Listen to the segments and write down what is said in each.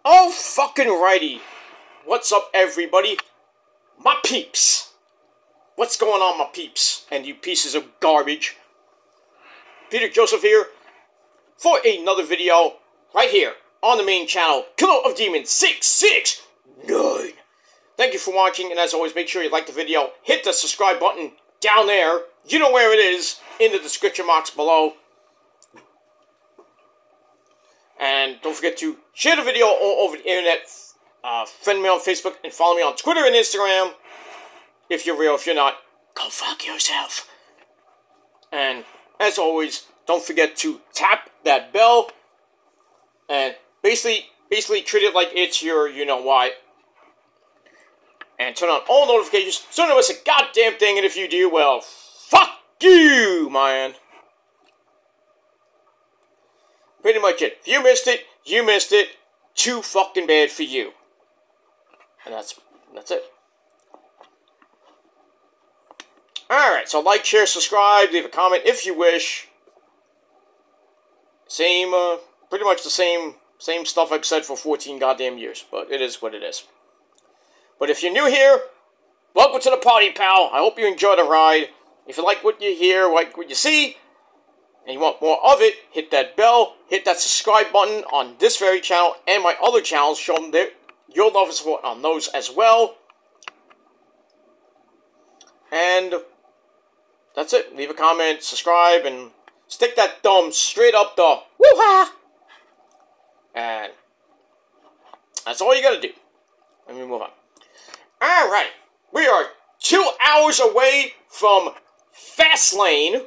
Oh, fucking righty. What's up, everybody? My peeps. What's going on, my peeps? And you pieces of garbage. Peter Joseph here for another video right here on the main channel, Killer of Demons 669. Thank you for watching, and as always, make sure you like the video. Hit the subscribe button down there. You know where it is, in the description box below. And don't forget to share the video all over the internet. Friend me on Facebook and follow me on Twitter and Instagram. If you're real, if you're not, go fuck yourself. And as always, don't forget to tap that bell. And basically treat it like it's your you-know-what. And turn on all notifications so you don't miss a goddamn thing. And if you do, well, fuck you, man. Pretty much it. If you missed it, you missed it. Too fucking bad for you. And that's it. Alright, so like, share, subscribe, leave a comment if you wish. Pretty much the same stuff I've said for 14 goddamn years. But it is what it is. But if you're new here, welcome to the party, pal. I hope you enjoy the ride. If you like what you hear, like what you see, and you want more of it, hit that bell, hit that subscribe button on this very channel and my other channels. Show them your love and support on those as well. And that's it. Leave a comment, subscribe, and stick that thumb straight up the woo-ha! And that's all you gotta do. Let me move on. Alright, we are 2 hours away from Fastlane.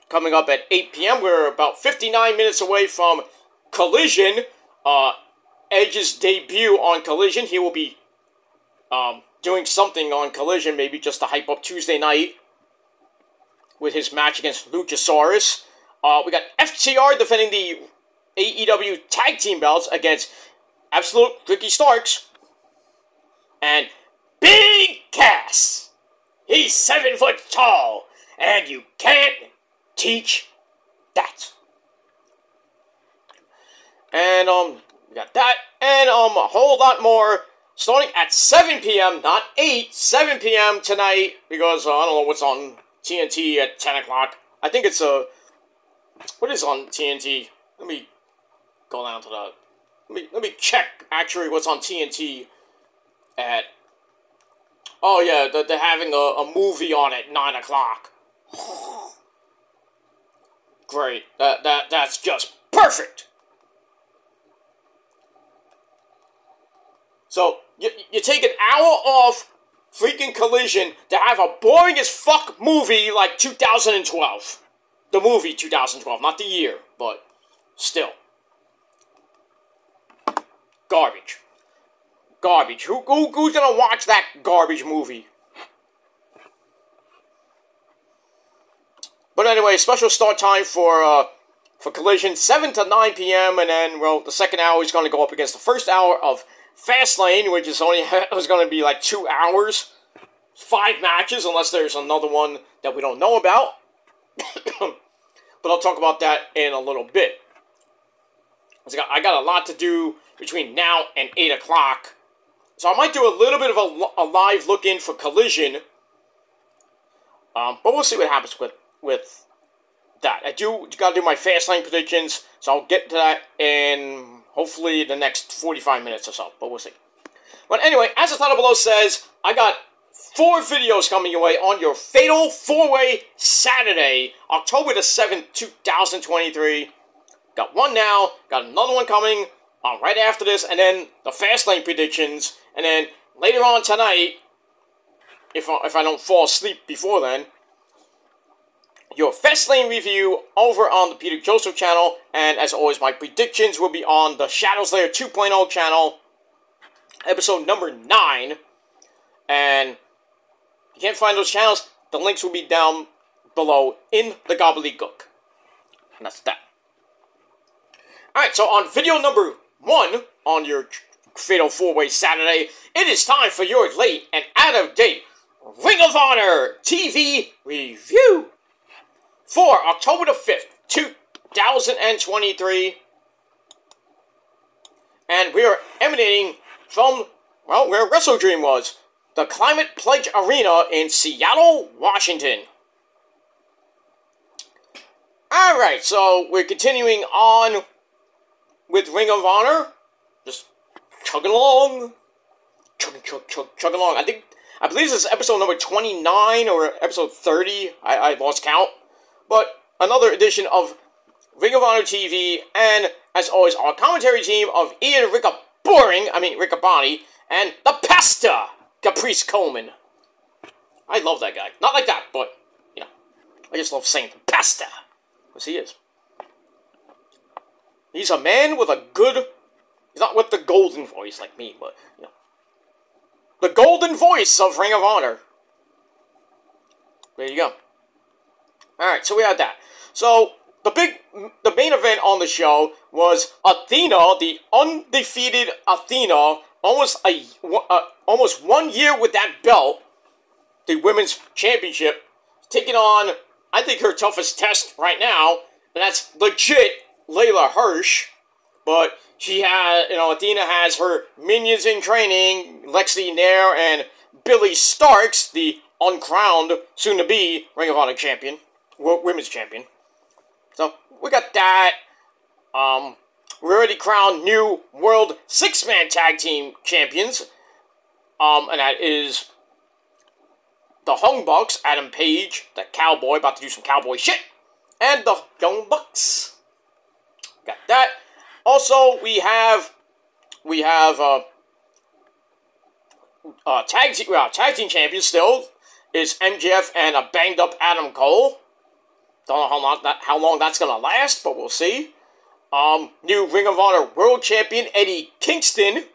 Coming up at 8 p.m. We're about 59 minutes away from Collision. Edge's debut on Collision. He will be doing something on Collision, maybe just to hype up Tuesday night with his match against Luchasaurus. We got FTR defending the AEW Tag Team belts against Absolute Ricky Starks. And Big Cass. He's 7 foot tall, and you can't teach that. And, we got that, and, a whole lot more, starting at 7 p.m., not 8, 7 p.m. tonight, because, I don't know what's on TNT at 10 o'clock. I think it's, what is on TNT? Let me go down to the, let me check, actually, what's on TNT at, oh yeah, they're having a movie on at 9 o'clock. Great. That's just perfect. So, you take an hour off freaking Collision to have a boring as fuck movie like 2012. The movie 2012, not the year, but still. Garbage. Garbage. Who's gonna watch that garbage movie? But anyway, special start time for Collision, 7 to 9 p.m. And then, well, the second hour is going to go up against the first hour of Fastlane, which is only was going to be like 2 hours, 5 matches, unless there's another one that we don't know about. But I'll talk about that in a little bit. I got a lot to do between now and 8 o'clock, so I might do a little bit of a live look-in for Collision. But we'll see what happens with that. I gotta do my Fastlane predictions, so I'll get to that in hopefully the next 45 minutes or so, but we'll see. But anyway, as the title below says, I got 4 videos coming your way on your Fatal 4-Way Saturday, October the 7th, 2023. Got one now, got another one coming right after this, and then the Fastlane predictions, and then later on tonight, if I don't fall asleep before then, your Fastlane review over on the Peter Joseph channel, and as always, my predictions will be on the Shadows Lair 2.0 channel, episode number 9, and if you can't find those channels, the links will be down below in the gobbledygook, and that's that. Alright, so on video number 1, on your Fatal 4-Way Saturday, it is time for your late and out-of-date Ring of Honor TV review for October the 5th, 2023. And we are emanating from, well, where Wrestle Dream was. The Climate Pledge Arena in Seattle, Washington. Alright, so we're continuing on with Ring of Honor. Just chugging along. Chugging along. I believe this is episode number 29 or episode 30. I lost count. But another edition of Ring of Honor TV, and as always, our commentary team of Ian Riccaboni, and the Pasta, Caprice Coleman. I love that guy. Not like that, but, you know, I just love saying the Pasta. Because he is. He's a man with a good, he's not with the golden voice like me, but, you know, the golden voice of Ring of Honor. There you go. Alright, so we had that. So, the main event on the show was Athena, the undefeated Athena, almost 1 year with that belt, the women's championship, taking on, I think, her toughest test right now, and that's legit Layla Hirsch. But she has, you know, Athena has her minions in training, Lexi Nair and Billy Starks, the uncrowned, soon-to-be Ring of Honor champion, women's champion. So, we got that. We already crowned new World 6-Man Tag Team Champions. And that is the Hung Bucks, Adam Page, the Cowboy, about to do some cowboy shit, and the Young Bucks. Got that. Also, we have tag team champions still is MJF and a banged up Adam Cole. Don't know how long that's gonna last, but we'll see. New Ring of Honor World Champion Eddie Kingston,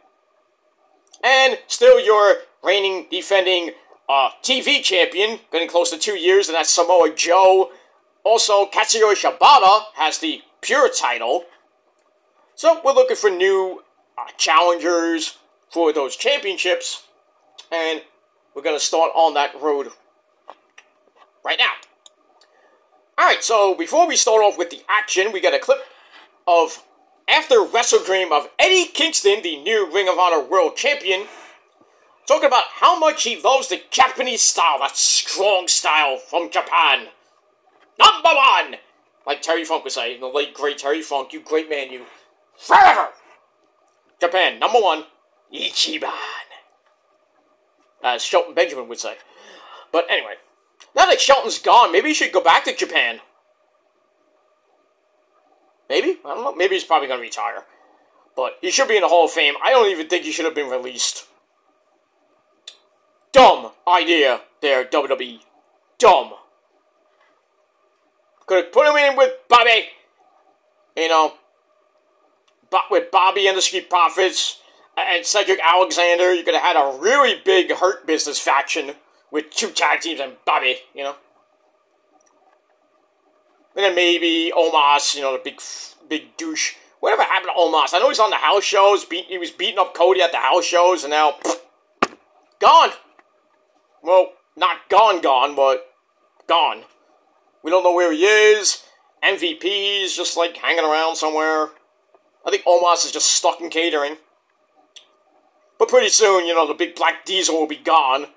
and still your reigning, defending TV champion, getting close to 2 years, and that's Samoa Joe. Also, Katsuyori Shibata has the Pure title. So we're looking for new challengers for those championships, and we're gonna start on that road right now. Alright, so before we start off with the action, we got a clip of after Wrestle Dream of Eddie Kingston, the new Ring of Honor World Champion, talking about how much he loves the Japanese style, that strong style from Japan. Number one! Like Terry Funk would say, the late great Terry Funk, you great man, you. Forever! Japan, number one, Ichiban. As Shelton Benjamin would say. But anyway, now that Shelton's gone, maybe he should go back to Japan. Maybe? I don't know. Maybe he's probably going to retire. But he should be in the Hall of Fame. I don't even think he should have been released. Dumb idea there, WWE. Dumb. Could have put him in with Bobby. You know. With Bobby and the Street Profits. And Cedric Alexander. You could have had a really big Hurt Business faction. With 2 tag teams and Bobby, you know. And then maybe Omos, you know, the big douche. Whatever happened to Omos? I know he's on the house shows. He was beating up Cody at the house shows, and now, gone. Well, not gone, but gone. We don't know where he is. MVP's just, like, hanging around somewhere. I think Omos is just stuck in catering. But pretty soon, you know, the big black diesel will be gone.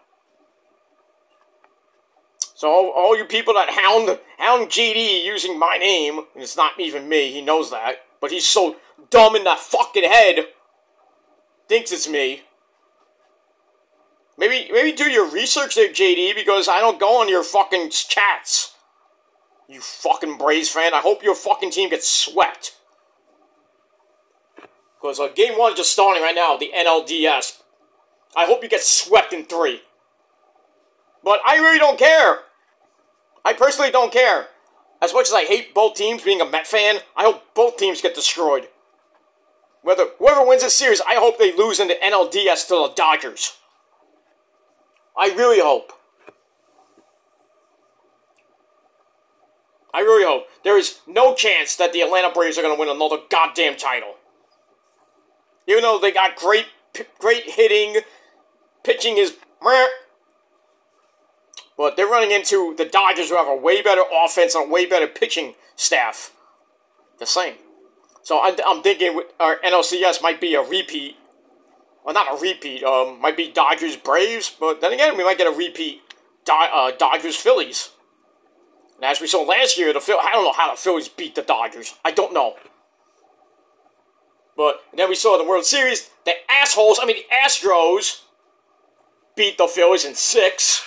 So all you people that hound GD using my name, and it's not even me, he knows that, but he's so dumb in that fucking head, thinks it's me. Maybe do your research there, JD, because I don't go on your fucking chats. You fucking Braves fan, I hope your fucking team gets swept. Because game 1 is just starting right now, the NLDS. I hope you get swept in 3. But I really don't care. I personally don't care. As much as I hate both teams, being a Met fan, I hope both teams get destroyed. Whoever wins this series, I hope they lose in the NLDS to the Dodgers. I really hope. I really hope. There is no chance that the Atlanta Braves are going to win another goddamn title. Even though they got great hitting, pitching is meh. But they're running into the Dodgers, who have a way better offense and a way better pitching staff. The same. So I'm thinking our NLCS might be a repeat. Well, not a repeat. Might be Dodgers Braves, but then again, we might get a repeat. Dodgers Phillies. And as we saw last year, I don't know how the Phillies beat the Dodgers. I don't know. But then we saw in the World Series, the Astros beat the Phillies in 6.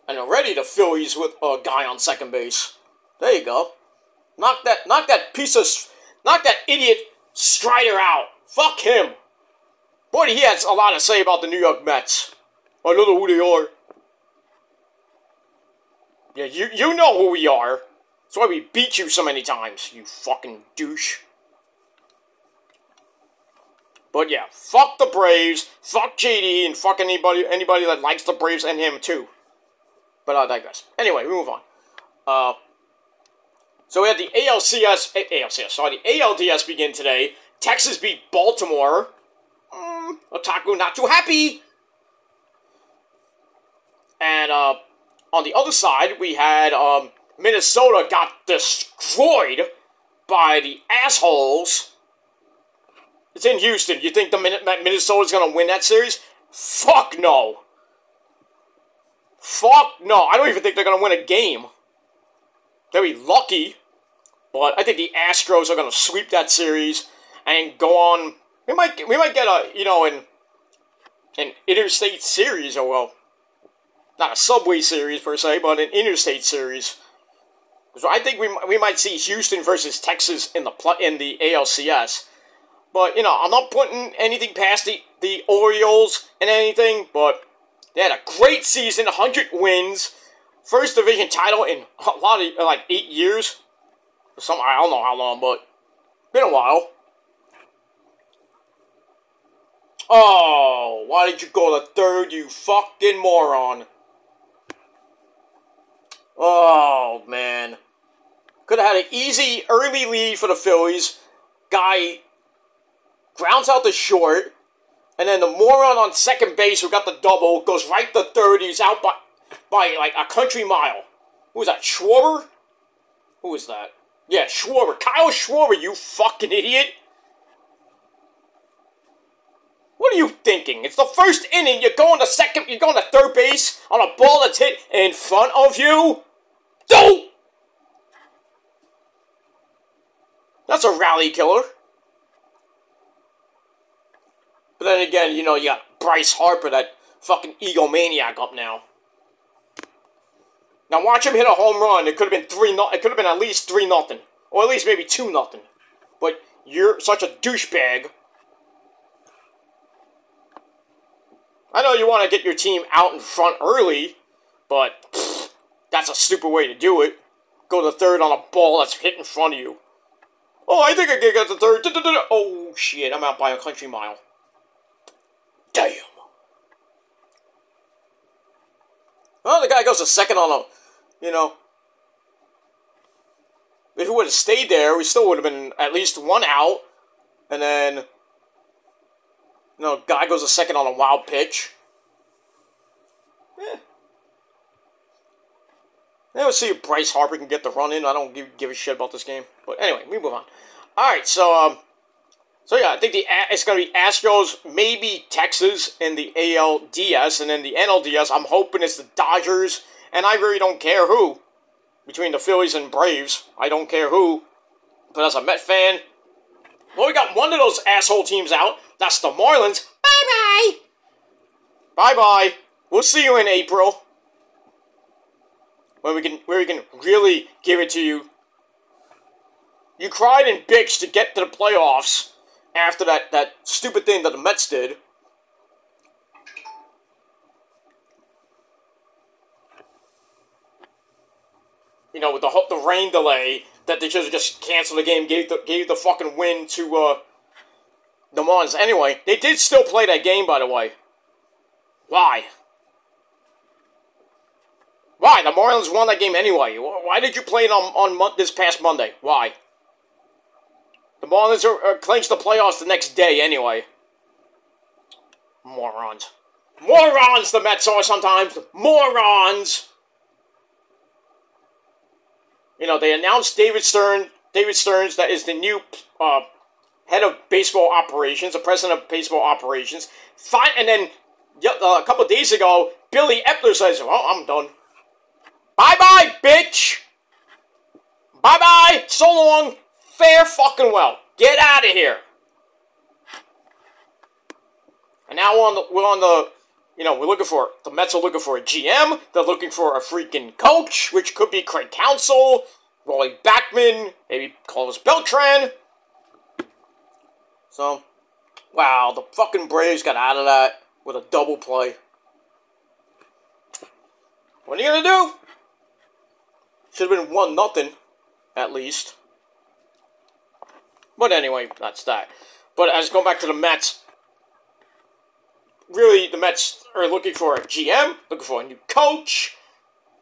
And already the Phillies with a guy on second base. There you go. Knock that idiot Strider out. Fuck him. Boy, he has a lot to say about the New York Mets. I don't know who they are. Yeah, you know who we are. That's why we beat you so many times, you fucking douche. But yeah, fuck the Braves, fuck JD, and fuck anybody that likes the Braves and him too. But I digress. Anyway, we move on. So we had the the ALDS begin today. Texas beat Baltimore. Otaku not too happy. And on the other side, we had Minnesota got destroyed by the assholes. It's in Houston. You think Minnesota's going to win that series? Fuck no. Fuck no. I don't even think they're going to win a game. They'll be lucky. But I think the Astros are going to sweep that series and go on. We might get an interstate series, or well, not a subway series per se, but an interstate series. So I think we might see Houston versus Texas in the ALCS. But I'm not putting anything past the Orioles and anything. But they had a great season, 100 wins, first division title in a lot of 8 years. I don't know how long, but been a while. Oh, why did you go to third, you fucking moron? Oh, man. Could have had an easy early lead for the Phillies. Guy grounds out the short. And then the moron on second base who got the double goes right to third. He's out by like a country mile. Who was that, Schwarber? Who was that? Yeah, Schwarber. Kyle Schwarber, you fucking idiot. What are you thinking? It's the first inning. You're going to third base on a ball that's hit in front of you? Don't! That's a rally killer. But then again, you got Bryce Harper, that fucking egomaniac up now. Now watch him hit a home run. It could have been 3-0. It could have been at least 3-0. Or at least maybe 2-0. But you're such a douchebag. I know you want to get your team out in front early, but that's a stupid way to do it. Go to third on a ball that's hit in front of you. Oh, I think I can get to third. Oh, shit, I'm out by a country mile. Damn. Well, the guy goes to second on a, if he would have stayed there, we still would have been at least one out. And then, guy goes to second on a wild pitch. Let's see if Bryce Harper can get the run in. I don't give a shit about this game. But anyway, we move on. Alright, so yeah, I think it's going to be Astros, maybe Texas in the ALDS, and then the NLDS, I'm hoping it's the Dodgers, and I really don't care who. Between the Phillies and Braves, I don't care who. But as a Met fan, well, we got one of those asshole teams out. That's the Marlins. Bye-bye. Bye-bye. We'll see you in April. Where we can really give it to you. You cried and bitched to get to the playoffs after that stupid thing that the Mets did. With the rain delay, that they should have just canceled the game, gave the fucking win to the Marlins. Anyway, they did still play that game, by the way. Why? Why? The Marlins won that game anyway. Why did you play it on this past Monday? Why? The Marlins are clinched the playoffs the next day anyway. Morons. Morons, the Mets are sometimes. Morons! You know, they announced David Stearns, that is the new head of baseball operations, the president of baseball operations. Fine, and then a couple of days ago, Billy Epler says, well, I'm done. Bye-bye, bitch! Bye-bye, so long, fare fucking well. Get out of here. And now we're looking for, the Mets are looking for a GM, they're looking for a freaking coach, which could be Craig Counsell, Rolly Backman, maybe Carlos Beltran. So, wow, the fucking Braves got out of that with a double play. What are you gonna do? Should have been 1-0, at least. But anyway, that's that. But as going back to the Mets, really, the Mets are looking for a GM, looking for a new coach,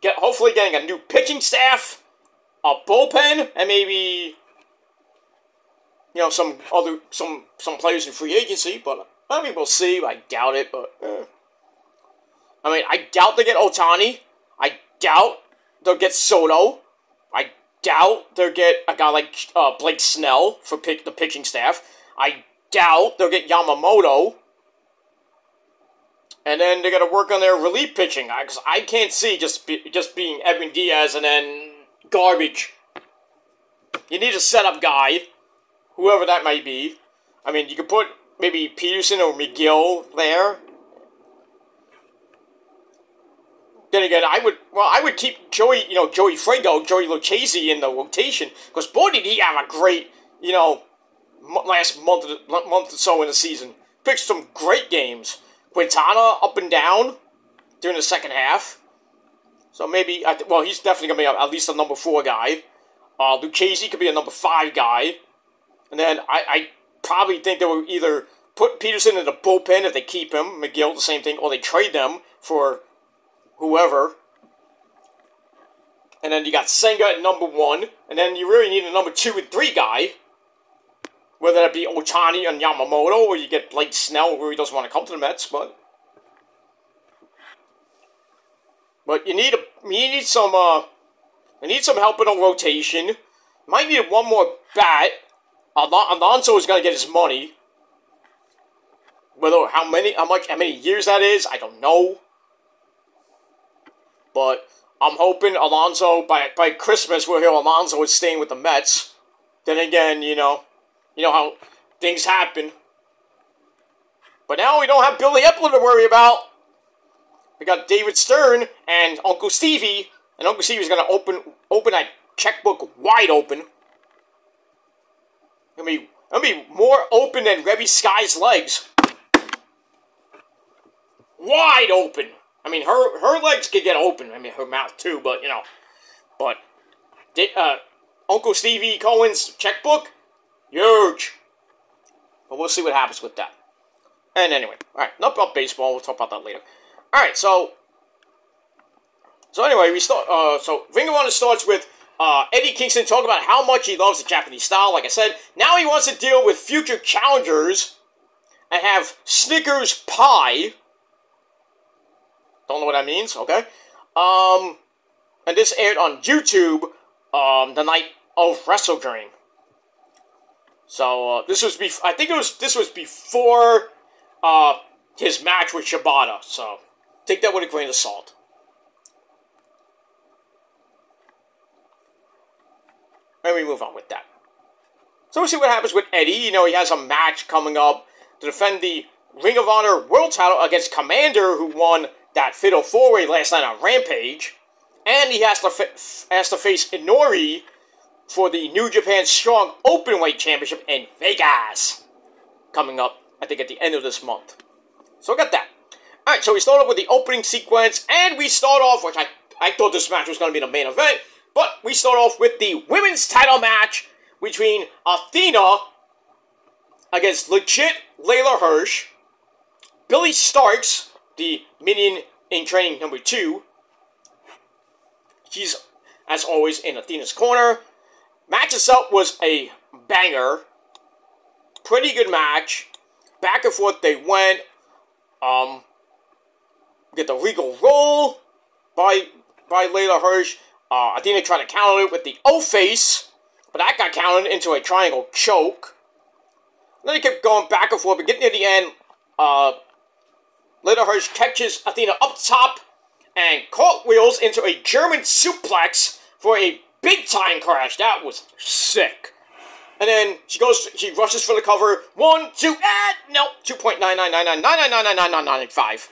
hopefully getting a new pitching staff, a bullpen, and maybe, you know, some players in free agency. But I mean, we'll see. I doubt it, but I mean, I doubt they get Ohtani. I doubt they'll get Soto. I doubt they'll get a guy like Blake Snell for the pitching staff. I doubt they'll get Yamamoto. And then they got to work on their relief pitching, because I can't see just being Edwin Diaz and then garbage. You need a setup guy, whoever that might be. I mean, you could put maybe Peterson or McGill there. Then again, I would keep Joey Frigo, Joey Lucchesi in the rotation, because boy did he have a great, last month or so in the season. Pitched some great games. Quintana up and down during the second half. So maybe, he's definitely going to be at least a number 4 guy. Lucchesi could be a number 5 guy. And then I probably think they will either put Peterson in the bullpen if they keep him, McGill, the same thing, or they trade them for whoever. And then you got Senga at number 1. And then you really need a number 2 and 3 guy. Whether that be Ohtani and Yamamoto, or you get Blake Snell, who really doesn't want to come to the Mets, but you need some help in the rotation. You might need one more bat. Alonso is going to get his money. How many years that is, I don't know. But I'm hoping Alonso by Christmas we'll hear Alonso is staying with the Mets. Then again, you know how things happen. But now we don't have Billy Epler to worry about. We got David Stern and Uncle Stevie. And Uncle Stevie's going to open that checkbook wide open. It'll be more open than Reby Sky's legs. Wide open. I mean, her legs could get open. I mean, her mouth too, but, But Uncle Stevie Cohen's checkbook, huge. But we'll see what happens with that. And anyway, alright, not about baseball, we'll talk about that later. Alright, so anyway, we start, so Ring of Honor starts with Eddie Kingston talking about how much he loves the Japanese style. Like I said, now he wants to deal with future challengers and have Snickers pie. Don't know what that means, okay? And this aired on YouTube the night of Wrestle Dream. So this was before his match with Shibata. So take that with a grain of salt. And we move on with that. So we'll see what happens with Eddie. He has a match coming up to defend the Ring of Honor World title against Commander, who won that Fatal 4-Way last night on Rampage. And he has to face Inori for the New Japan Strong Openweight Championship in Vegas. Coming up, I think, at the end of this month. So I got that. Alright, so we start off with the opening sequence, and we start off, which I thought this match was going to be the main event, but we start off with the women's title match between Athena against legit Layla Hirsch, Billy Starks, the Minion in Training number 2. She's, as always, in Athena's corner. Match itself was a banger. Pretty good match. Back and forth they went. Get the Regal Roll by Layla Hirsch. Athena tried to counter it with the O-face, but that got countered into a triangle choke. And then they kept going back and forth, but getting near the end, Leda Hirsch catches Athena up top and cartwheels into a German suplex for a big-time crash. That was sick. And then she rushes for the cover. 1, 2, and no, 2.99999999995.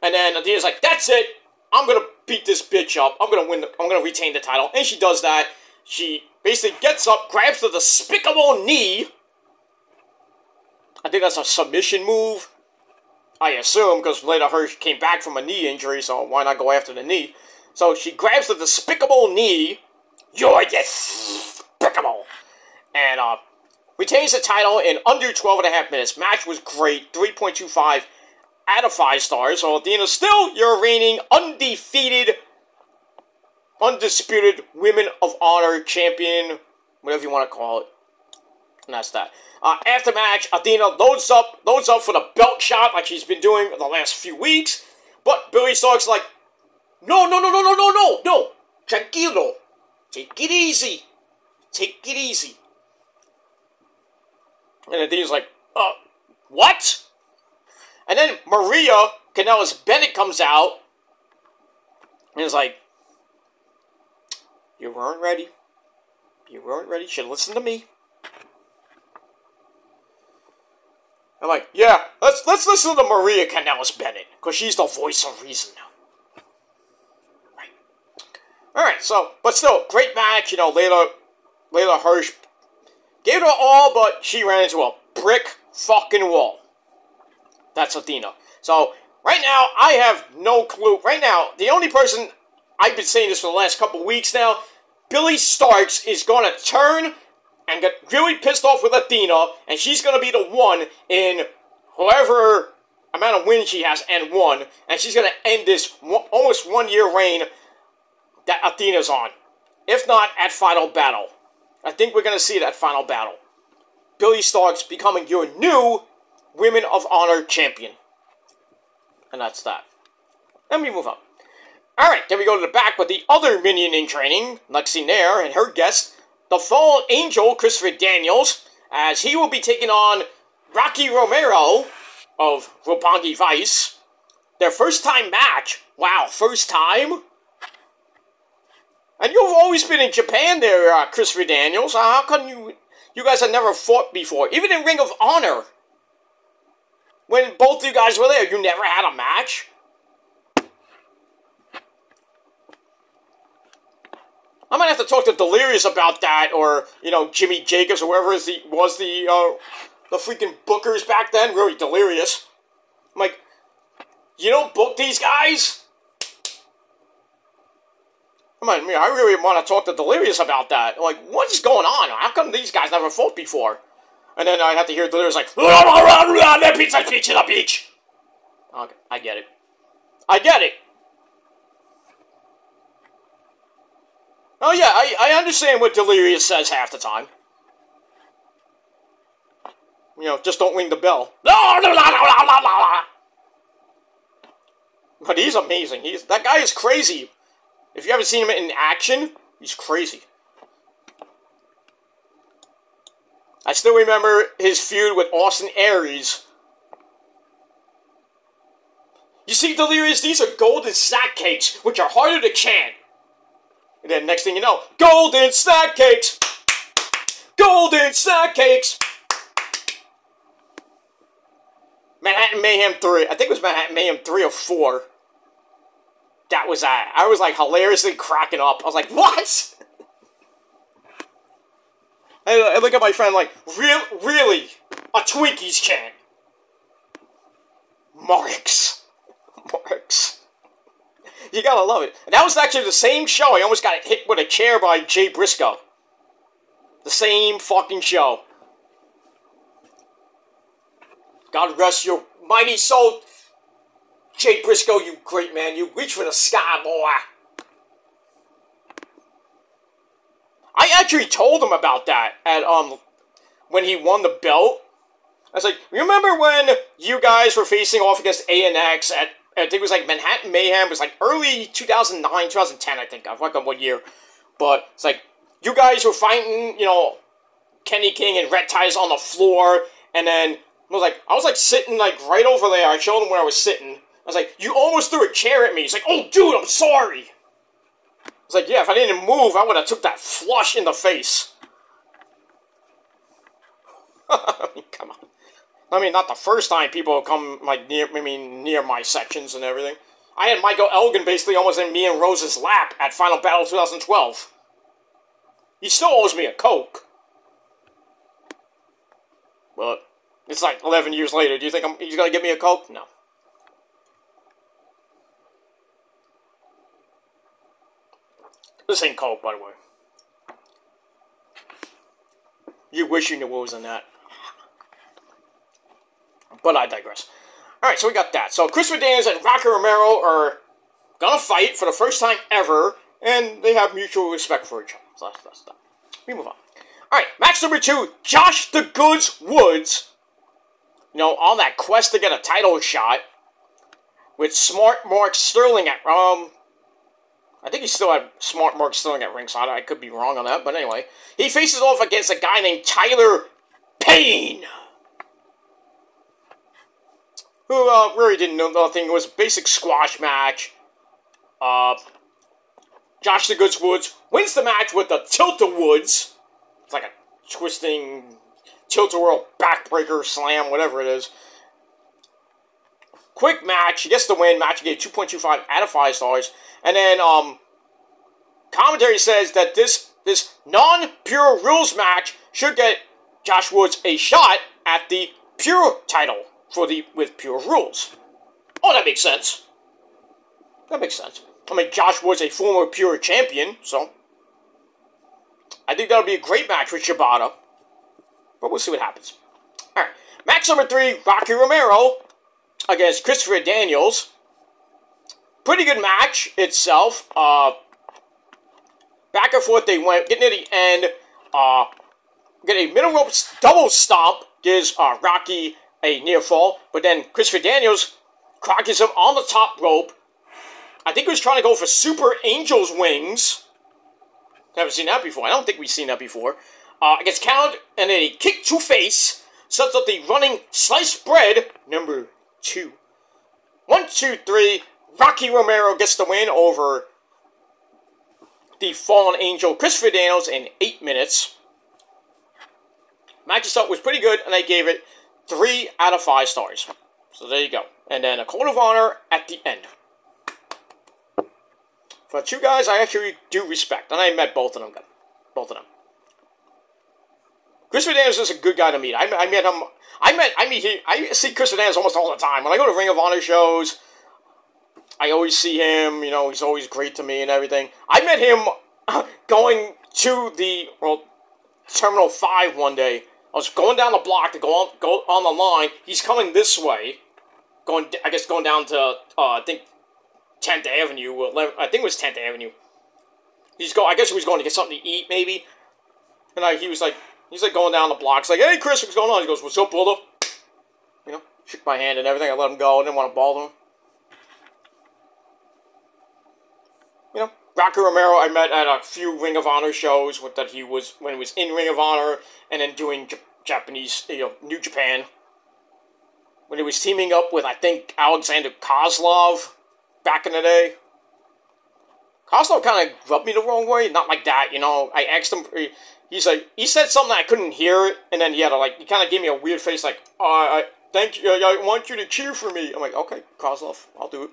And then Athena's like, that's it. I'm gonna beat this bitch up. I'm gonna retain the title. And she does that. She basically gets up, grabs the despicable knee. I think that's a submission move. I assume, because Leda Hirsch came back from a knee injury, so why not go after the knee? So she grabs the despicable knee. You're despicable. And retains the title in under 12.5 minutes. Match was great. 3.25 out of 5 stars. So Athena's still your reigning undefeated, undisputed Women of Honor champion. Whatever you want to call it. And that's that. After match, Athena loads up for the belt shot like she's been doing the last few weeks. But Billy Stark's like, no. Tranquilo. Take it easy. Take it easy. And Athena's like, what? And then Maria Kanellis-Bennett comes out and is like, you weren't ready. You weren't ready. You should listen to me. I'm like, yeah, let's listen to Maria Kanellis-Bennett, because she's the voice of reason now. Right. Alright, so, but still, great match, you know, Leda Hirsch gave it her all, but she ran into a brick fucking wall. That's Athena. So, right now, I have no clue. Right now, the only person, I've been saying this for the last couple weeks now, Billy Starks is going to turn and get really pissed off with Athena, and she's going to be the one in whoever amount of wins she has and won, and she's going to end this almost 1 year reign that Athena's on. If not, at Final Battle. I think we're going to see it at Final Battle. Billy Starks becoming your new Women of Honor champion. And that's that. Let me move on. Alright, then we go to the back with the other minion in training, Lexi Nair, and her guest, the Fallen Angel, Christopher Daniels, as he will be taking on Rocky Romero of Roppongi Vice. Their first time match. Wow, first time? And you've always been in Japan there, Christopher Daniels. How come you guys have never fought before? Even in Ring of Honor, when both you guys were there, you never had a match? I might have to talk to Delirious about that, or, you know, Jimmy Jacobs, or whoever was the freaking bookers back then. Really Delirious. I'm like, you don't book these guys? I mean, I really want to talk to Delirious about that. Like, what's going on? How come these guys never fought before? And then I have to hear Delirious like, the pizza beach in the beach. Okay, I get it. I get it. Oh yeah, I understand what Delirious says half the time. You know, just don't ring the bell. But he's amazing. That guy is crazy. If you haven't seen him in action, he's crazy. I still remember his feud with Austin Aries. You see, Delirious, these are golden snack cakes, which are harder to chant. And then next thing you know, golden snack cakes! Golden snack cakes! Manhattan Mayhem 3. I think it was Manhattan Mayhem 3 or 4. That was that. I was like hilariously cracking up. I was like, what? I look at my friend like, really? A Twinkies chant? Marks. You gotta love it. And that was actually the same show. I almost got hit with a chair by Jay Briscoe. The same fucking show. God rest your mighty soul. Jay Briscoe, you great man. You reach for the sky, boy. I actually told him about that at, when he won the belt. I was like, remember when you guys were facing off against ANX I think it was like Manhattan Mayhem. It was like early 2009, 2010, I think. I forgot what year. But it's like, you guys were fighting, you know, Kenny King and Red Ties on the floor. And then I was like sitting like right over there. I showed him where I was sitting. I was like, you almost threw a chair at me. He's like, oh, dude, I'm sorry. I was like, yeah, if I didn't move, I would have took that flush in the face. I mean, come on. I mean, not the first time people come like near my sections and everything. I had Michael Elgin basically almost in me and Rose's lap at Final Battle 2012. He still owes me a Coke. But it's like 11 years later. Do you think he's gonna give me a Coke? No. This ain't Coke, by the way. You wish you knew what was in that. But I digress. Alright, so we got that. So Christopher Daniels and Rocky Romero are gonna fight for the first time ever, and they have mutual respect for each other. So that's that. We move on. Alright, match number 2, Josh the Goods Woods. You know, on that quest to get a title shot with Smart Mark Sterling at I think he still had Smart Mark Sterling at ringside. I could be wrong on that, but anyway. He faces off against a guy named Tyler Payne, who really didn't know nothing. It was a basic squash match. Josh the Goods Woods wins the match with the Tilt-A-Woods. It's like a twisting tilt-a-whirl backbreaker slam, whatever it is. Quick match. He gets the win. Match gave 2.25 out of 5 stars. And then commentary says that this non-pure rules match should get Josh Woods a shot at the pure title with pure rules. Oh, that makes sense. That makes sense. I mean, Josh Woods a former pure champion, so I think that'll be a great match with Shibata. But we'll see what happens. Alright. Match number 3, Rocky Romero against Christopher Daniels. Pretty good match itself. Back and forth they went. Getting to the end. Get a middle rope double stomp. Gives Rocky a near fall. But then Christopher Daniels crosses him on the top rope. I think he was trying to go for Super Angel's Wings. Haven't seen that before. I don't think we've seen that before. Gets counted, and then a kick to face. Sets up the running sliced bread, number 2. 1, 2, 3. Rocky Romero gets the win over the Fallen Angel Christopher Daniels in 8 minutes. Match itself was pretty good, and I gave it 3 out of 5 stars. So there you go. And then a code of honor at the end. For 2 guys I actually do respect, and I met both of them. Christopher Daniels is a good guy to meet. I met him. I see Christopher Daniels almost all the time. When I go to Ring of Honor shows, I always see him. You know, he's always great to me and everything. I met him going to the Terminal 5 one day. I was going down the block to go on the line. He's coming this way, going down to I think 10th Avenue. I think it was 10th Avenue. I guess he was going to get something to eat, maybe. And he's like going down the block. It's like, hey, Chris, what's going on? He goes, what's up, brother? You know, shook my hand and everything. I let him go. I didn't want to bother him. You know, Rocky Romero, I met at a few Ring of Honor shows when he was in Ring of Honor and then doing Japanese, New Japan. When he was teaming up with, I think, Alexander Kozlov back in the day. Kozlov kind of rubbed me the wrong way. Not like that, you know. I asked him, he said something I couldn't hear, and then he kind of gave me a weird face, like, thank you, I want you to cheer for me. I'm like, okay, Kozlov, I'll do it.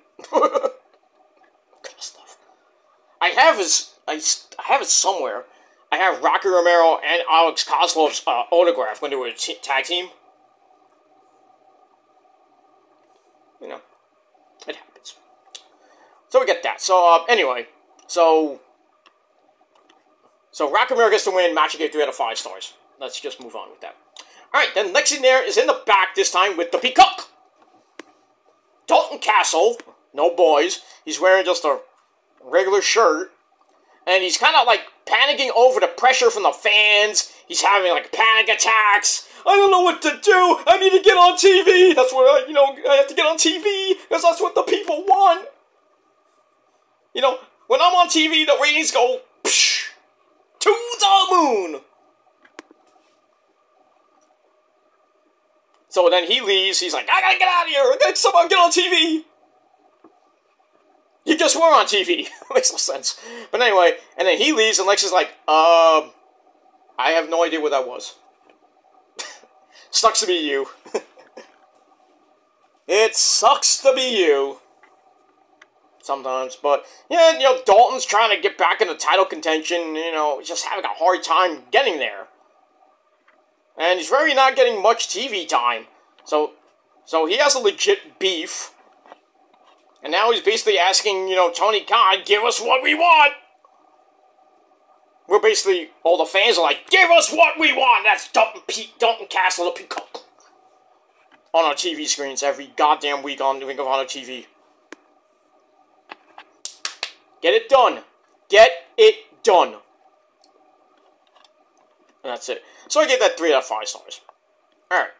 Kozlov. I have it somewhere. I have Rocky Romero and Alex Kozlov's autograph when they were a tag team. You know, it happens. So we get that. So, anyway, so Rocky Romero gets the win. Match gave 3 out of 5 stars. Let's just move on with that. Alright, then Lexi Nair is in the back this time with the Peacock. Dalton Castle, no boys. He's wearing just a regular shirt. And he's kind of like panicking over the pressure from the fans. He's having like panic attacks. I don't know what to do. I need to get on TV. That's what I have to get on TV because that's what the people want. You know, when I'm on TV, the ratings go psh, to the moon. So then he leaves. He's like, I gotta get out of here. I gotta somehow get on TV. You just were on TV. Makes no sense. But anyway, and then he leaves, and Lex is like, I have no idea what that was. Sucks to be you. It sucks to be you. Sometimes, but, yeah, you know, Dalton's trying to get back into title contention, you know, just having a hard time getting there. And he's really not getting much TV time. So he has a legit beef. And now he's basically asking, you know, Tony Khan, give us what we want. We're basically, all the fans are like, give us what we want. That's Dalton Castle, the Peacock. On our TV screens every goddamn week on Ring of Honor TV. Get it done. Get it done. And that's it. So I gave that 3 out of 5 stars. Alright.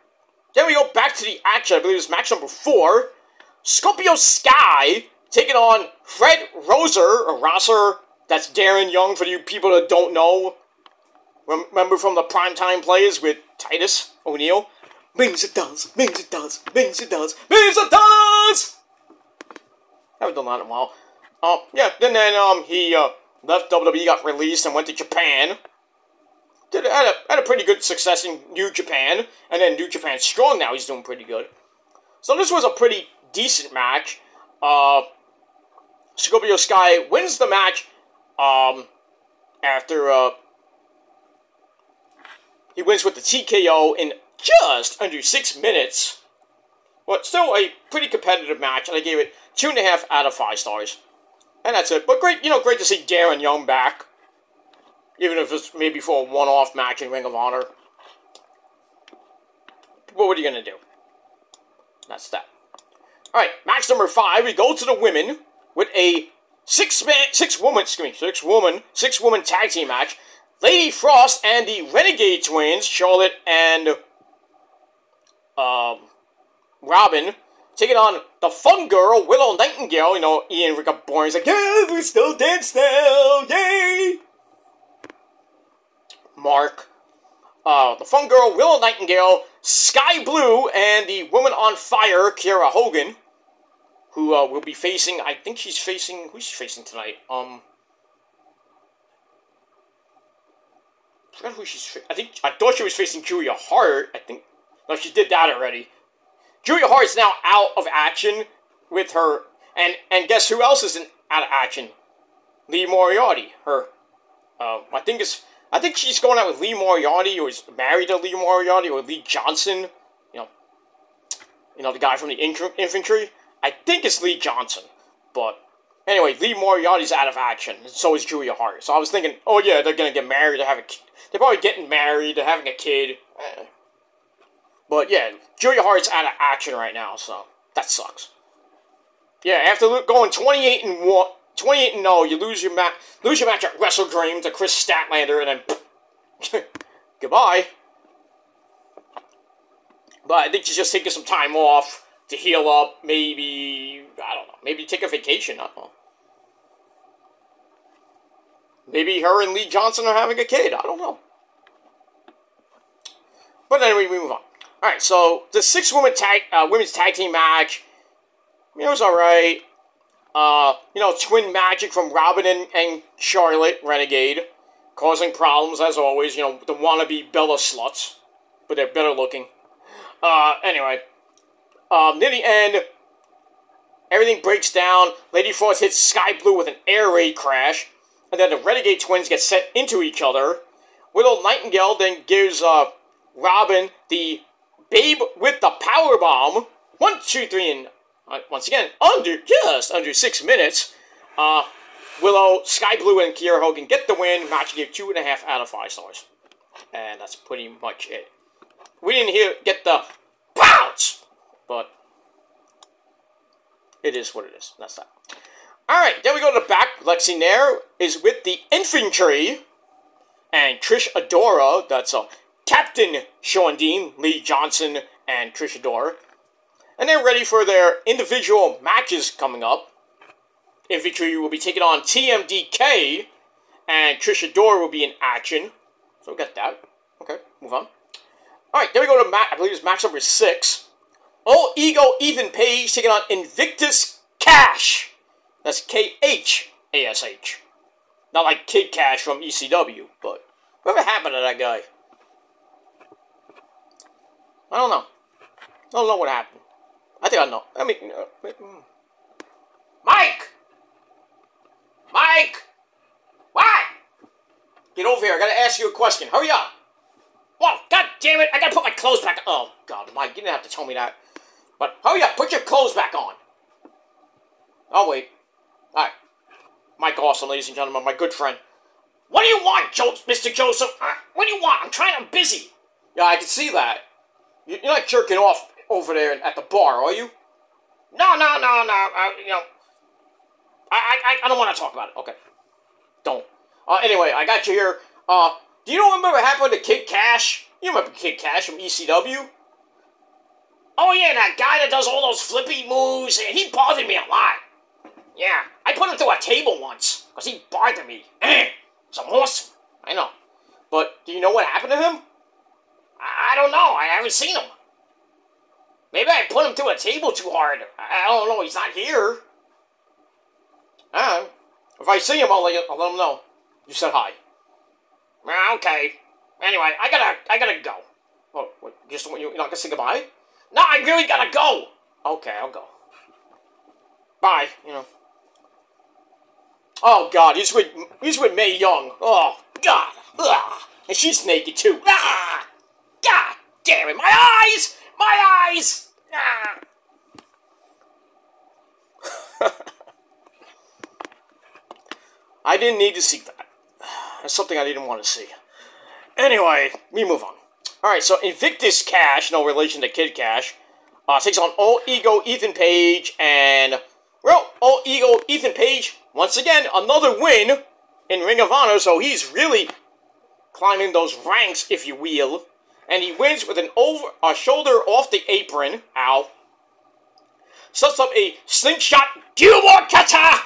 Then we go back to the action. I believe it's match number 4. Scorpio Sky taking on Fred Rosser. That's Darren Young for you people that don't know. Remember from the primetime plays with Titus O'Neil? Means it does. Means it does. Means it does. Means it does! Haven't done that in a while. Yeah, then he left WWE, got released, and went to Japan. Had a pretty good success in New Japan, and then New Japan Strong now he's doing pretty good. So this was a pretty decent match. Scorpio Sky wins the match after he wins with the TKO in just under 6 minutes. But still a pretty competitive match, and I gave it 2.5 out of 5 stars. And that's it. But great, great to see Darren Young back. Even if it's maybe for a one-off match in Ring of Honor. But what are you going to do? That's that. Alright, match number 5. We go to the women with a six-woman tag team match. Lady Frost and the Renegade Twins, Charlotte and Robin, taking on the fun girl, Willow Nightingale. You know, Ian got boring. He's like, yeah, we still dance now, yay! Mark. The fun girl, Willow Nightingale, Sky Blue, and the woman on fire, Kiera Hogan, who will be facing, I think she's facing, who's she facing tonight? I forgot who she's I thought she was facing Julia Hart. No, she did that already. Julia Hart's now out of action with her, and guess who else is out of action? Lee Moriarty. I think she's going out with Lee Moriarty, or is married to Lee Moriarty, or Lee Johnson. You know the guy from the infantry. I think it's Lee Johnson, but anyway, Lee Moriarty's out of action, and so is Julia Hart. So I was thinking, oh yeah, they're gonna get married, they're probably getting married, they're having a kid. But yeah, Julia Hart's out of action right now, so that sucks. Yeah, after going 28-0, you lose your match at Wrestle Dream to Chris Statlander, and then goodbye. But I think she's just taking some time off to heal up. Maybe I don't know. Maybe take a vacation. I don't know. Maybe her and Lee Johnson are having a kid. I don't know. But anyway, we move on. All right, so the women's tag team match, it was all right. Twin magic from Robin and Charlotte, Renegade, causing problems as always. The wannabe Bella sluts, but they're better looking. Anyway, near the end, everything breaks down. Lady Frost hits Sky Blue with an air raid crash, and then the Renegade Twins get sent into each other. Willow Nightingale then gives Robin the Babe with the power bomb. 1, 2, 3, and once again, just under 6 minutes. Willow, Sky Blue, and Kiera Hogan get the win. Match gave 2.5 out of 5 stars. And that's pretty much it. We didn't get the bounce, but it is what it is. That's that. Alright, then we go to the back. Lexi Nair is with the infantry. And Trish Adora, that's Captain Sean Dean, Lee Johnson, and Trish Adora. And they're ready for their individual matches coming up. In Victory will be taking on TMDK, and Trish Adora will be in action. So we got that. Okay, move on. Alright, then we go to I believe it's match number 6. All Ego Ethan Page taking on Invictus Cash. That's K-H-A-S-H. Not like Kid Cash from ECW, but whatever happened to that guy? I don't know. I don't know what happened. I think I know. I mean, Mike! Mike! What? Get over here. I gotta ask you a question. Hurry up. Whoa, god damn it. I gotta put my clothes back on. Oh, God, Mike, you didn't have to tell me that. But hurry up. Put your clothes back on. I'll wait. Alright. Mike Awesome, ladies and gentlemen, my good friend. What do you want, Mr. Joseph? What do you want? I'm busy. Yeah, I can see that. You're not jerking off over there at the bar, are you? No. You know, I don't want to talk about it. Okay. Don't. Anyway, I got you here. Do you know what happened to Kid Cash? You remember Kid Cash from ECW? Oh, yeah, that guy that does all those flippy moves. He bothered me a lot. Yeah, I put him through a table once, because he bothered me. Some horse. I know. But do you know what happened to him? I don't know. I haven't seen him. Maybe I put him through a table too hard. I don't know. He's not here. If I see him, I'll let him know. You said hi. Okay. Anyway, I gotta go. Oh, what, you're not gonna say goodbye? No, I really gotta go. Okay, I'll go. Bye. You know. Oh God, he's with Mae Young. Oh God. Ugh. And she's naked too. Ah! God damn it! My eyes! My eyes! Ah! I didn't need to see that. That's something I didn't want to see. Anyway, we move on. Alright, so Invictus Cash, no relation to Kid Cash, takes on All Ego Ethan Page, and, well, All Ego Ethan Page, once again, another win in Ring of Honor, so he's really climbing those ranks, if you will. And he wins with a shoulder off the apron. Ow. Sets up a slingshot Gilmore Kata!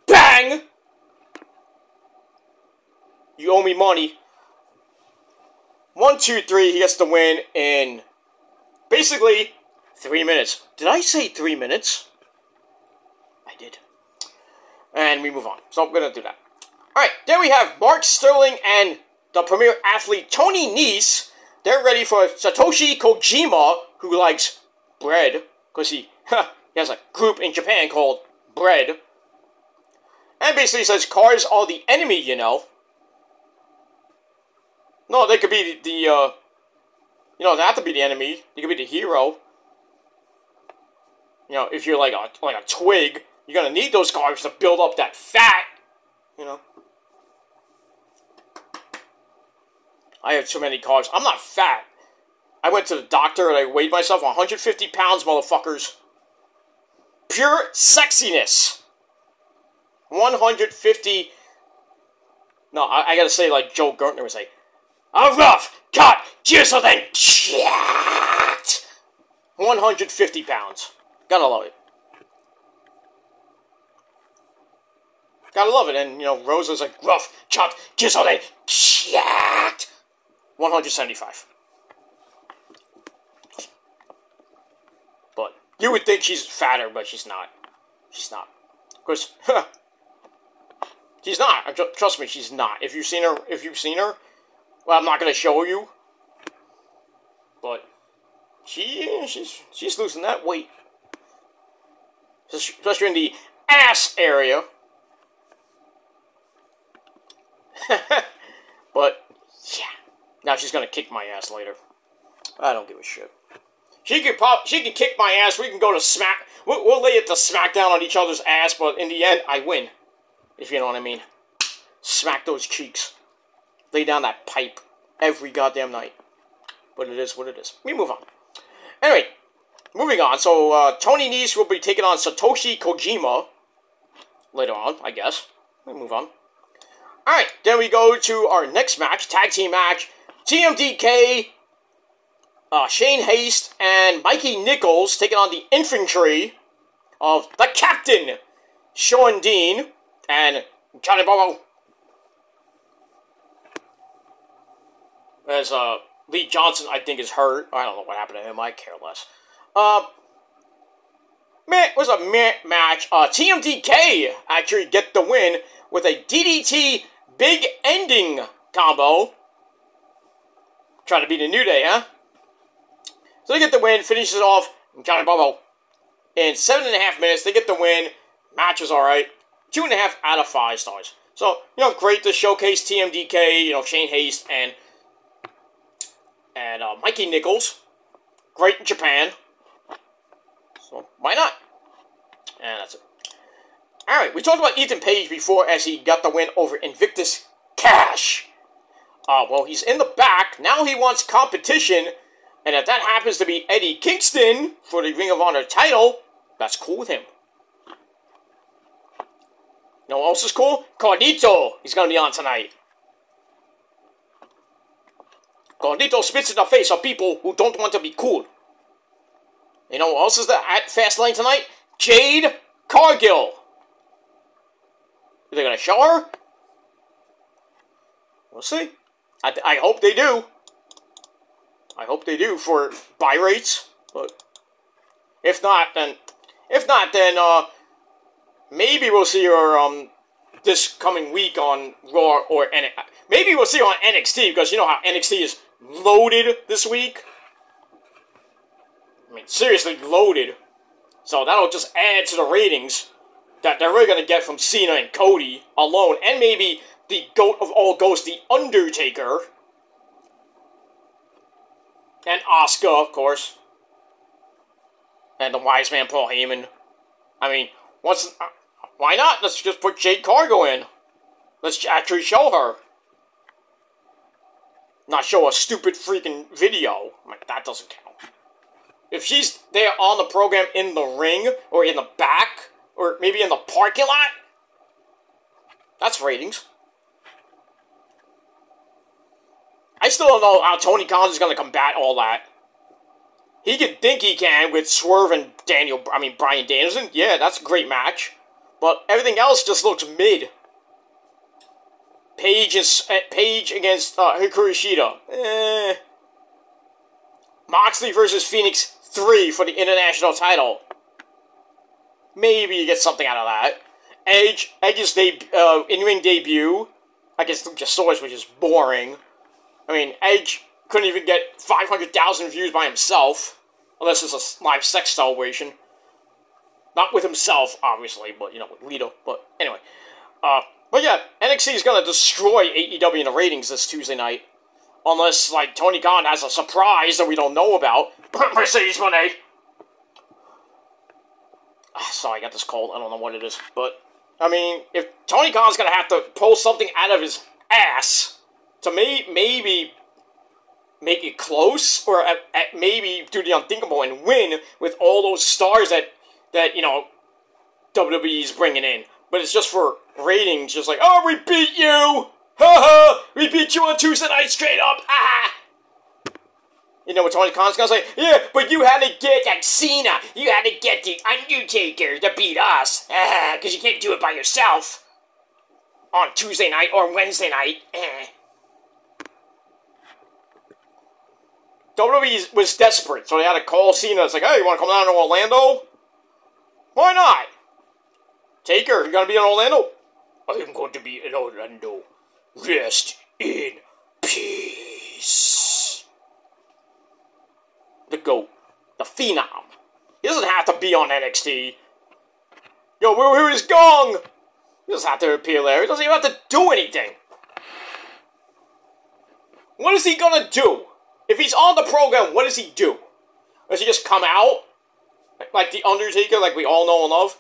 Bang! You owe me money. 1, 2, 3, he gets the win in basically 3 minutes. Did I say 3 minutes? I did. And we move on. So I'm going to do that. Alright, then we have Mark Sterling and the premier athlete Tony Nese. They're ready for Satoshi Kojima, who likes bread, because he has a group in Japan called Bread. And basically says cars are the enemy, you know. No, they could be the you know, they have to be the enemy. They could be the hero. You know, if you're like a twig, you're gonna need those carbs to build up that fat. You know. I have too many carbs. I'm not fat. I went to the doctor and I weighed myself 150 pounds, motherfuckers. Pure sexiness. 150. No, I gotta say like Joe Gertner would say. A rough cut, chiseled and jacked. 150 pounds. Gotta love it. Gotta love it. And, you know, Rosa's like rough, chopped, chiseled and jacked. 175. But you would think she's fatter, but she's not. She's not. Because, she's not. Trust me, she's not. If you've seen her, well, I'm not gonna show you. But she's losing that weight, especially in the ass area. But yeah, now she's gonna kick my ass later. I don't give a shit. She can kick my ass. We can go to Smack. We'll lay it to Smackdown on each other's ass, but in the end, I win. If you know what I mean. Smack those cheeks. Lay down that pipe every goddamn night. But it is what it is. We move on. Anyway, moving on. So, Tony Nese will be taking on Satoshi Kojima later on, I guess. We move on. Alright, then we go to our next match, tag team match. TMDK, Shane Haste, and Mikey Nichols taking on the infantry of the captain, Sean Dean, and Johnny Bobo. As Lee Johnson, I think, is hurt. I don't know what happened to him. I care less. It was a meh match. TMDK actually get the win with a DDT big ending combo. Trying to beat a New Day, huh? So they get the win, finishes it off, Johnny Bobo. In 7.5 minutes, they get the win. Match was alright. 2.5 out of 5 stars. So, great to showcase TMDK, Shane Haste, and Mikey Nichols. Great in Japan. So, why not? And that's it. Alright, we talked about Ethan Page before as he got the win over Invictus Cash. Well, he's in the back. Now he wants competition. And if that happens to be Eddie Kingston for the Ring of Honor title, that's cool with him. You know what else is cool? Carlito. He's going to be on tonight. Carlito spits in the face of people who don't want to be cool. You know what else is at Fastlane tonight? Jade Cargill. Are they going to show her? We'll see. I hope they do. I hope they do for buy rates. But if not, then maybe we'll see her this coming week on Raw or NXT. Maybe we'll see her on NXT because you know how NXT is loaded this week. I mean, seriously loaded. So that'll just add to the ratings that they're really going to get from Cena and Cody alone. And maybe the GOAT of all GOATs, The Undertaker. And Asuka, of course. And the wise man, Paul Heyman. I mean, why not? Let's just put Jade Cargill in. Let's actually show her. Not show a stupid freaking video. I mean, that doesn't count. If she's there on the program in the ring, or in the back, or maybe in the parking lot, that's ratings. I still don't know how Tony Khan is going to combat all that. He can think he can with Swerve and Bryan Danielson. Yeah, that's a great match. But everything else just looks mid. Paige against Hikaru Shida. Moxley versus Phoenix 3 for the international title. Maybe you get something out of that. Edge's in-ring debut against Luchasaurus, which is boring. I mean, Edge couldn't even get 500,000 views by himself, unless it's a live sex celebration. Not with himself, obviously, but, with Lita. But, anyway. But yeah, NXT is going to destroy AEW in the ratings this Tuesday night. Unless, Tony Khan has a surprise that we don't know about. Mercedes Moné. Sorry, I got this cold. I don't know what it is. But, I mean, if Tony Khan's going to have to pull something out of his ass to maybe make it close, or maybe do the unthinkable and win with all those stars that WWE's bringing in. But it's just for ratings, just like, oh, we beat you! Ha-ha! We beat you on Tuesday night straight up! Ah! You know what Tony Khan's gonna say? Yeah, but you had to get Cena! You had to get The Undertaker to beat us! Because you can't do it by yourself! On Tuesday night or Wednesday night. WWE was desperate, so they had to call Cena. It's like, hey, you want to come down to Orlando? Why not? Taker, you gonna be in Orlando? I am going to be in Orlando. Rest in peace. The GOAT. The Phenom. He doesn't have to be on NXT. Yo, where is Gong? He doesn't have to appear there. He doesn't even have to do anything. What is he gonna do? If he's on the program, what does he do? Does he just come out? Like The Undertaker, like we all know and love?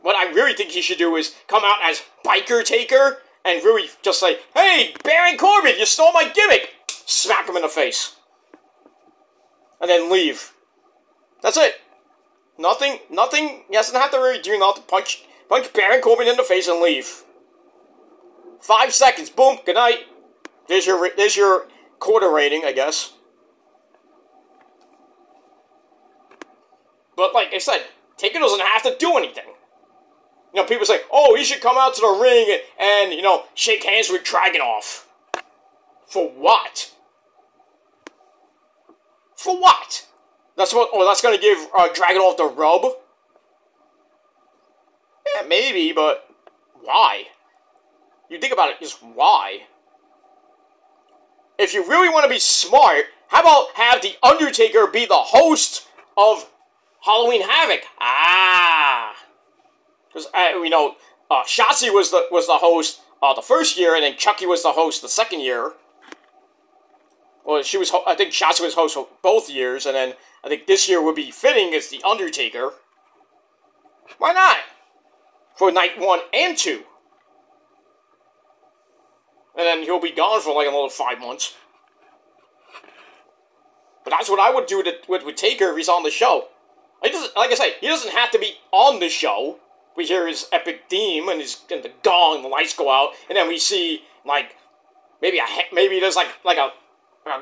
What I really think he should do is come out as Biker Taker and really just say, hey, Baron Corbin, you stole my gimmick! Smack him in the face. And then leave. That's it. Nothing, he doesn't have to really do nothing. Punch Baron Corbin in the face and leave. 5 seconds, boom, good night. There's your quarter rating, I guess. But like I said, Taker doesn't have to do anything. You know, people say, oh, he should come out to the ring and you know, shake hands with Dragunov. For what? For what? That's what, oh, that's gonna give Dragunov the rub? Yeah, maybe, but why? You think about it, just why? If you really want to be smart, how about have The Undertaker be the host of Halloween Havoc? Ah! Because, you know, Shotzi was the host the first year, and then Chucky was the host the second year. Well, I think Shotzi was host for both years, and then I think this year would be fitting as The Undertaker. Why not? For night 1 and 2. And then he'll be gone for like another 5 months. But that's what I would do with Taker if he's on the show. Like I say, he doesn't have to be on the show. We hear his epic theme and the gong, the lights go out, and then we see like maybe there's like a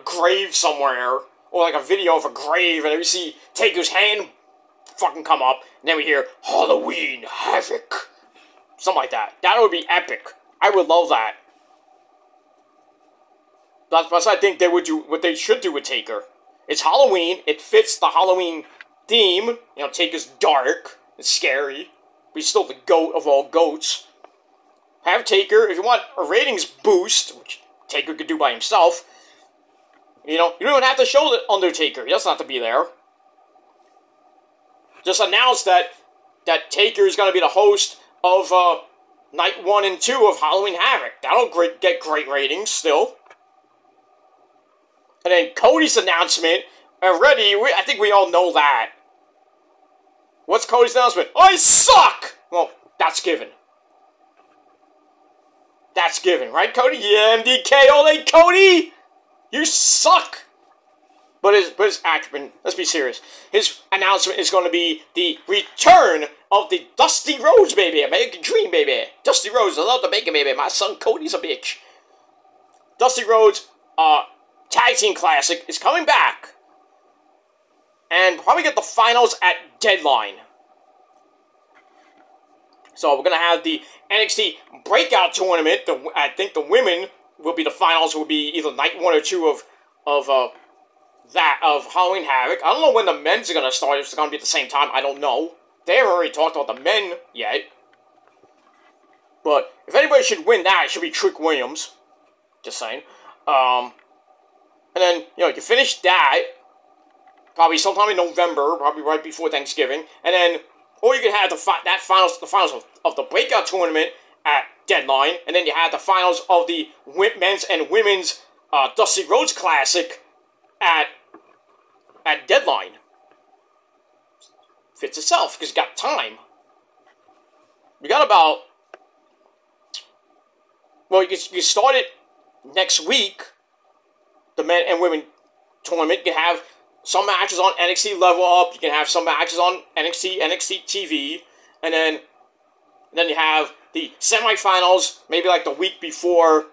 grave somewhere, or like a video of a grave, and then we see Taker's hand fucking come up, and then we hear Halloween Havoc, something like that. That would be epic. I would love that. That's what I think they would do. What they should do with Taker. It's Halloween. It fits the Halloween theme. You know, Taker's dark. It's scary. But he's still the goat of all goats. Have Taker, if you want a ratings boost, which Taker could do by himself, you know, you don't even have to show the Undertaker. He doesn't have to be there. Just announce that Taker is going to be the host of night 1 and 2 of Halloween Havoc. That'll get great ratings still. And then Cody's announcement, already, I think we all know that. What's Cody's announcement? I suck! Well, that's given. That's given, right, Cody? Yeah, MDK, ole Cody! You suck! But his acronym, let's be serious. His announcement is going to be the return of the Dusty Rhodes, baby. American Dream, baby. Dusty Rhodes, I love the bacon, baby. My son Cody's a bitch. Dusty Rhodes, Tag Team Classic is coming back. And probably get the finals at Deadline. So we're going to have the NXT Breakout Tournament. I think the women will be the finals. Will be either night 1 or 2 of Halloween Havoc. I don't know when the men's are going to start. If it's going to be at the same time, I don't know. They haven't already talked about the men yet. But if anybody should win that, it should be Trick Williams. Just saying. And then, you know, you finish that, probably sometime in November, probably right before Thanksgiving, and then, or you can have the finals of the Breakout Tournament at Deadline, and then you have the finals of the men's and women's Dusty Rhodes Classic at Deadline. Fits itself, because you got time. You got about, well, you start it next week, the men and women tournament. You can have some matches on NXT Level Up. You can have some matches on NXT TV. And then you have the semifinals, maybe like the week before,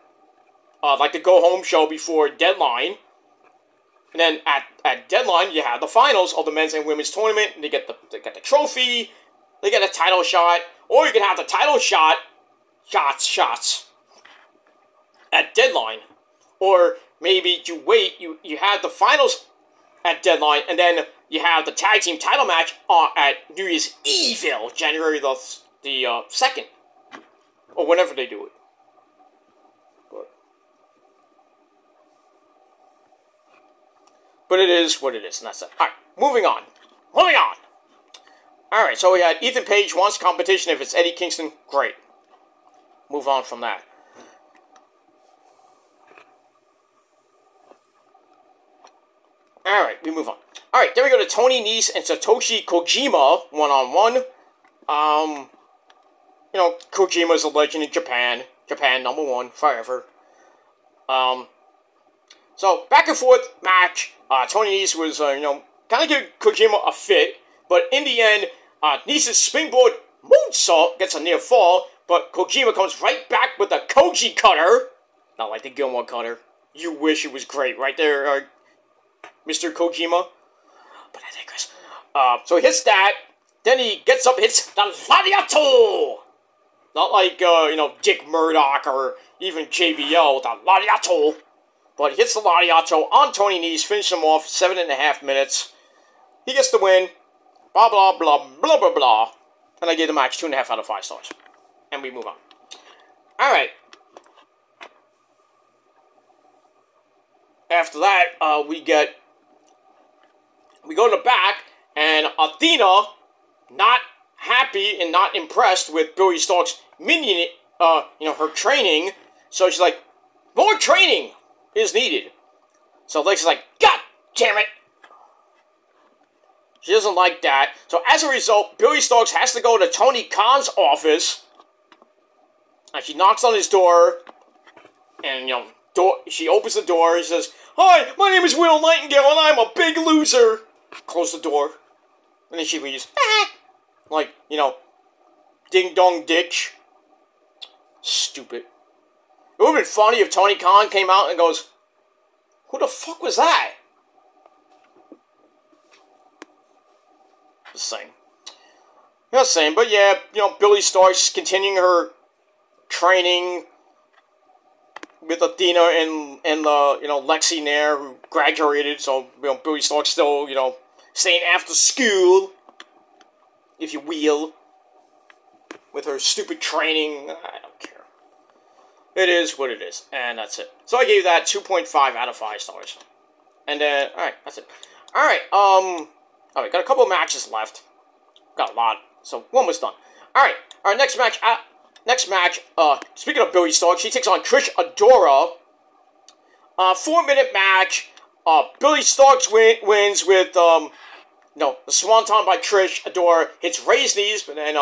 like the go-home show before Deadline. And then at Deadline, you have the finals of the men's and women's tournament. And they get the trophy. They get a title shot. Or you can have the title shots at Deadline. Or maybe you wait, you have the finals at Deadline, and then you have the tag team title match at New Year's Evil, January the 2nd. Or whenever they do it. But it is what it is, and that's it. Alright, moving on. Alright, so we had Ethan Page wants competition. If it's Eddie Kingston, great. Move on from that. Alright, we move on. Alright, then we go to Tony Nese and Satoshi Kojima, one-on-one. You know, Kojima's a legend in Japan. Japan, #1, forever. So, back and forth match. Tony Nese was, you know, kind of giving Kojima a fit. But in the end, Nese's springboard moonsault gets a near fall. But Kojima comes right back with a Koji cutter. Not like the Gilmore cutter. You wish it was great. Right there, Mr. Kojima. But I digress. So he hits that. Then he gets up and hits the Lariato! Not like, Dick Murdoch or even JBL, the Lariato. But he hits the Lariato on Tony Nese, finish him off, 7.5 minutes. He gets the win. Blah, blah, blah, blah, blah, blah. And I gave the match 2.5 out of 5 stars. And we move on. Alright. After that, we go to the back, and Athena, not happy and not impressed with Billy Stark's minion, her training. So she's like, more training is needed. So Lex is like, God damn it. She doesn't like that. So as a result, Billy Starks has to go to Tony Khan's office. And she knocks on his door. And, she opens the door and says, "Hi, my name is Will Nightingale and I'm a big loser." Close the door. And then she leaves. Like, ding dong ditch. Stupid. It would have been funny if Tony Khan came out and goes, "Who the fuck was that?" Just saying. Just saying, but yeah, Billy Stark's continuing her training with Athena and Lexi Nair, who graduated, so, Billy Stark's still, staying after school, if you will, with her stupid training. I don't care. It is what it is, and that's it. So I gave that 2.5 out of 5 stars. And then, alright, that's it. Alright, alright, got a couple of matches left. Got a lot, so one was done. Alright, our next match, speaking of Billy Stark, she takes on Trish Adora. 4-minute match. Billy Starks wins with, the Swanton by Trish Adora hits Ray's knees, but then,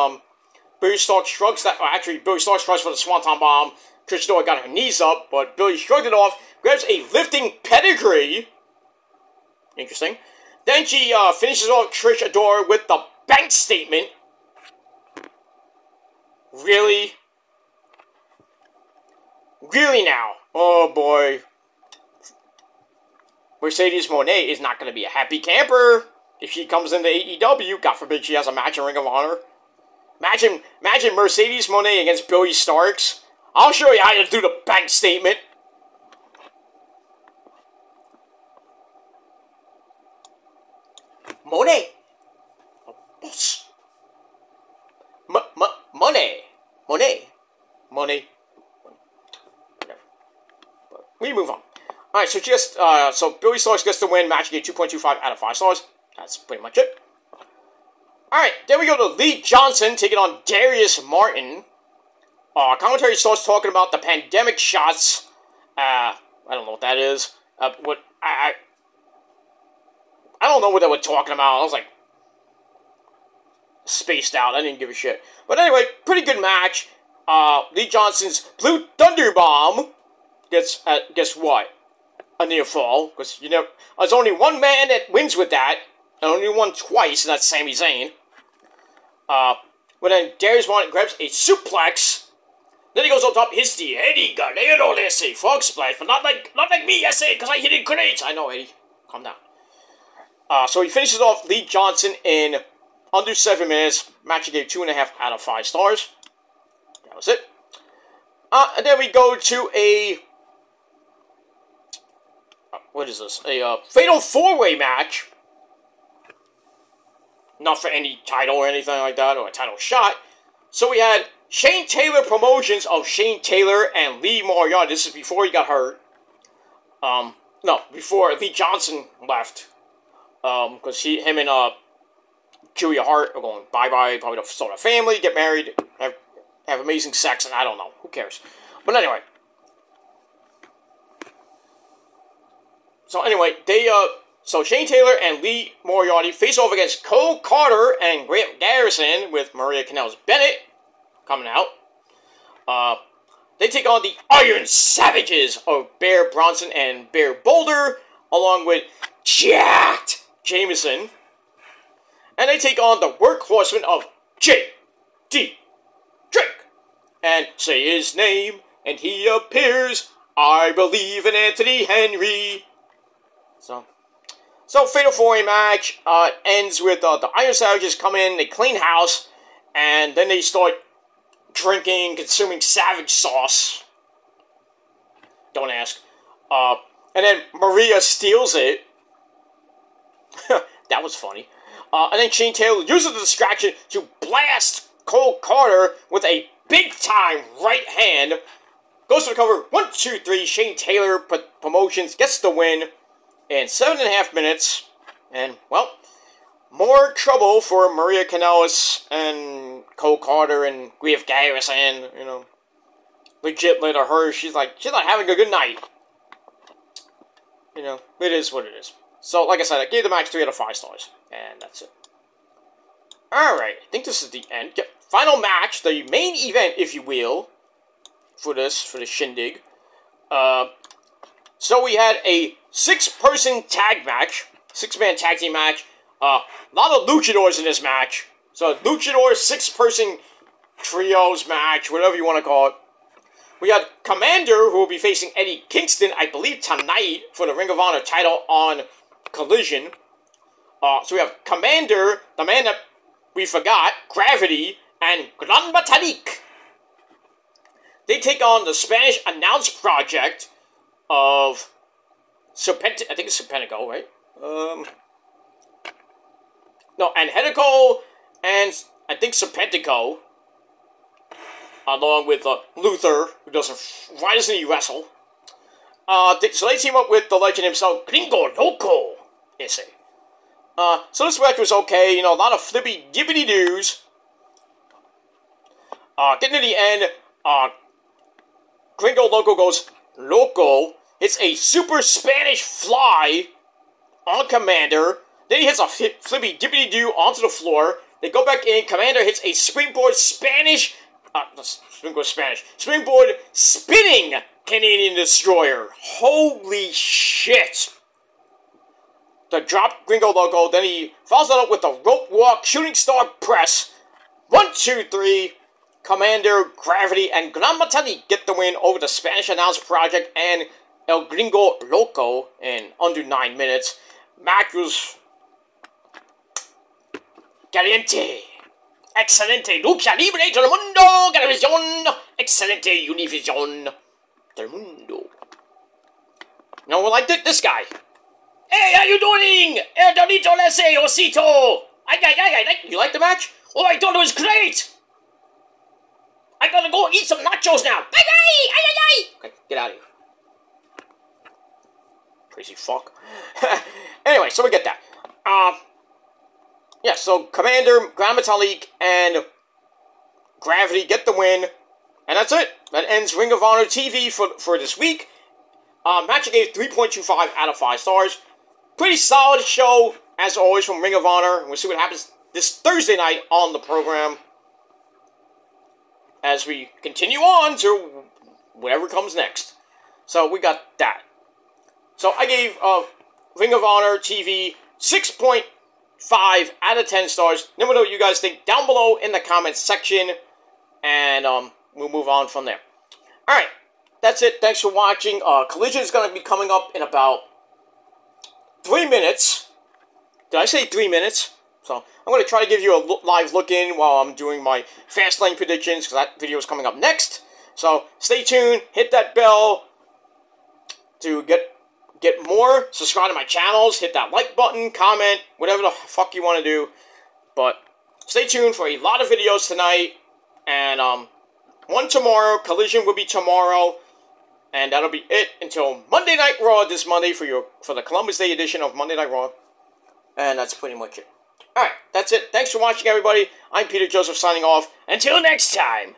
Billy Stark shrugs that, actually, Billy Stark tries for the Swanton bomb. Trish Adora got her knees up, but Billy shrugged it off, grabs a lifting pedigree. Interesting. Then she, finishes off Trish Adora with the bank statement. Really? Really now? Oh boy. Mercedes Moné is not going to be a happy camper if she comes into AEW. God forbid she has a match in Ring of Honor. Imagine Mercedes Moné against Billy Starks. I'll show you how to do the bank statement. Moné. Boss. Money. Whatever. But we move on. Alright, so Billy Starks gets the win. Match gave 2.25 out of 5 stars. That's pretty much it. Alright, then we go to Lee Johnson taking on Darius Martin. Commentary starts talking about the pandemic shots. I don't know what that is. I don't know what they were talking about. I was like, spaced out. I didn't give a shit. But anyway, pretty good match. Lee Johnson's Blue Thunder Bomb gets, guess what? A near fall. Because, there's only one man that wins with that. And only won twice, and that's Sami Zayn. But then Darius Martin grabs a suplex. Then he goes on top, hits the Eddie Guerrero, let's say, frog splash. But not like me, I say, because I hit it great. I know, Eddie. Calm down. So he finishes off Lee Johnson in under 7 minutes. Match he gave 2.5 out of 5 stars. That was it. And then we go to a... what is this? A Fatal 4-Way match. Not for any title or anything like that, or a title shot. So we had Shane Taylor Promotions of Shane Taylor and Lee Moriarty. This is before he got hurt. No, before Lee Johnson left. Because him and Julia Hart are going bye-bye, probably to start a family, get married, have amazing sex, and I don't know. Who cares? But anyway. So anyway, so Shane Taylor and Lee Moriarty face off against Cole Carter and Grant Garrison with Maria Kanellis-Bennett coming out. They take on the Iron Savages of Bear Bronson and Bear Boulder, along with Jacked Jameson. And they take on the Workhorsemen of J.D. Drake. And say his name, and he appears I believe in Anthony Henry. So Fatal 4-Way match ends with the Iron Savages come in, they clean house, and then they start drinking, consuming Savage sauce. Don't ask. And then Maria steals it. That was funny. And then Shane Taylor uses the distraction to blast Cole Carter with a big-time right hand. Goes to the cover. 1, 2, 3. Shane Taylor Promotions gets the win in 7.5 minutes. And, well, more trouble for Maria Kanellis and Cole Carter and Griff Garrison, you know. Legit let her. She's not having a good night. You know, it is what it is. So, like I said, I gave the match 3 out of 5 stars. And that's it. Alright, I think this is the end. Final match, the main event, if you will, for the shindig. So we had a 6-person tag match. 6-man tag team match. A lot of luchadors in this match. So, luchador 6-person trios match, whatever you want to call it. We got Commander, who will be facing Eddie Kingston, I believe, tonight for the Ring of Honor title on Collision. So we have Commander, the man that we forgot, Gravity, and Gran Metalik. They take on the Spanish Announce Project of I think it's Serpentico, right? No, Angelico and I think Serpentico, along with Luther, who why doesn't he wrestle? So they team up with the legend himself, Gringo Loco, ese. So this match was okay, you know, a lot of flippy dippity doos. Getting to the end, Gringo Loco goes loco. It's a super Spanish fly on Commander. Then he hits a flippy dippity doo onto the floor. They go back in. Commander hits a springboard spinning Canadian Destroyer. Holy shit. To drop Gringo Loco. Then he follows that up with a rope walk, shooting star press. 1, 2, 3. Commander, Gravity, and Gran Metalik get the win over the Spanish Announce Project and El Gringo Loco in under 9 minutes. Match was caliente. Excelente. Lucha Libre todo el mundo. Televisión. Excelente Univision del mundo. No one like this guy. Hey, how you doing? El Dorito Lese Osito. You like the match? Oh, I thought it was great. I gotta go eat some nachos now. Okay, get out of here. Crazy fuck. Anyway, so we get that. Yeah, so Commander, Gran Metalik, and Gravity get the win. And that's it. That ends Ring of Honor TV for this week. Match I gave 3.25 out of 5 stars. Pretty solid show, as always, from Ring of Honor. We'll see what happens this Thursday night on the program, as we continue on to whatever comes next. So we got that. So I gave Ring of Honor TV 6.5 out of 10 stars. Let me know what you guys think down below in the comments section. And we'll move on from there. Alright, that's it. Thanks for watching. Collision is going to be coming up in about 3 minutes. Did I say 3 minutes? So I'm going to try to give you a live look-in while I'm doing my Fastlane predictions, because that video is coming up next. So stay tuned, hit that bell to get more. Subscribe to my channels, hit that like button, comment, whatever the fuck you want to do. But stay tuned for a lot of videos tonight, and one tomorrow. Collision will be tomorrow, and that'll be it until Monday Night Raw this Monday for the Columbus Day edition of Monday Night Raw. And that's pretty much it. Alright, that's it. Thanks for watching, everybody. I'm Peter Joseph signing off. Until next time.